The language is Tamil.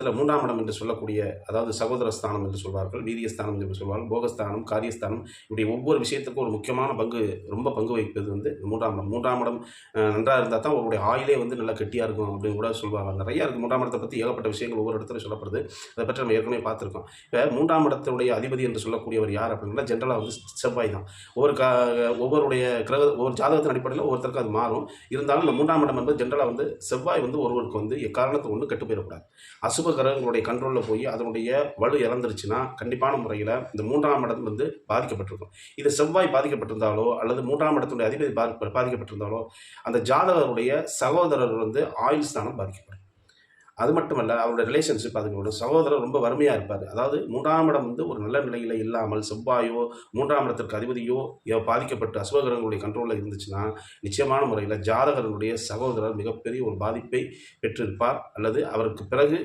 இடத்துல 3ஆம் இடம் என்று சொல்லக்கூடிய, அதாவது சகோதர ஸ்தானம் என்று சொல்வார்கள், வீரியஸ்தானம் என்று சொல்வார்கள், போகஸ்தானம், காரியஸ்தானம், இப்படி ஒவ்வொரு விஷயத்துக்கும் ஒரு முக்கியமான ரொம்ப பங்கு வகிப்பது வந்து 3ஆம் இடம். 3ஆம் இடம் நன்றாக இருந்தால் தான் அவருடைய ஆயுளே வந்து நல்லா கெட்டியாக இருக்கும் அப்படின்னு கூட சொல்லுவாங்க. நிறையா இருக்குது 3ஆம் இடத்தை பற்றி ஏகப்பட்ட விஷயங்கள் ஒவ்வொரு இடத்துல சொல்லப்படுது. அதை பற்றி நம்ம ஏற்கனவே பார்த்துருக்கோம். இப்போ 3ஆம் இடத்துடைய அதிபதி என்று சொல்லக்கூடியவர் யார் அப்படின்னா ஜென்ரலாக வந்து செவ்வாய் தான். ஒவ்வொரு ஜாதகத்தின் அடிப்படையில் ஒவ்வொருத்தருக்கு அது மாறும். இருந்தாலும் இந்த 3ஆம் இடம் என்பது ஜென்ரலாக வந்து செவ்வாய் வந்து ஒருவருக்கு வந்து எக்காரணத்தை ஒன்று கெட்டு போயிடக்கூடாது. அசுப கிரகங்களுடைய கண்ட்ரோலில் போய் அதனுடைய வலு இழந்துருச்சுன்னா கண்டிப்பான முறையில் இந்த 3ஆம் இடம் வந்து பாதிக்கப்பட்டிருக்கும். இது செவ்வாய் பாதிக்கப்பட்டிருந்தாலோ அல்லது 3ஆம் இடத்துடைய அதிபதி பாதிக்கப்பட்டிருந்தாலோ அந்த ஜாதகருடைய சகோதரர் வந்து ஆயுள் ஸ்தானம் பாதிக்கப்படும். அது மட்டுமல்ல, அவருடைய ரிலேஷன்ஷிப், அதுங்களோட சகோதரர் ரொம்ப வறுமையாக இருப்பார். அதாவது 3ஆம் இடம் வந்து ஒரு நல்ல நிலையில் இல்லாமல் செவ்வாயோ 3ஆம் இடத்திற்கு அதிபதியோ பாதிக்கப்பட்டு அசுபகிரகங்களுடைய கண்ட்ரோலில் இருந்துச்சுன்னா நிச்சயமான முறையில் ஜாதகர்களுடைய சகோதரர் மிகப்பெரிய ஒரு பாதிப்பை பெற்றிருப்பார். அல்லது அவருக்கு பிறகு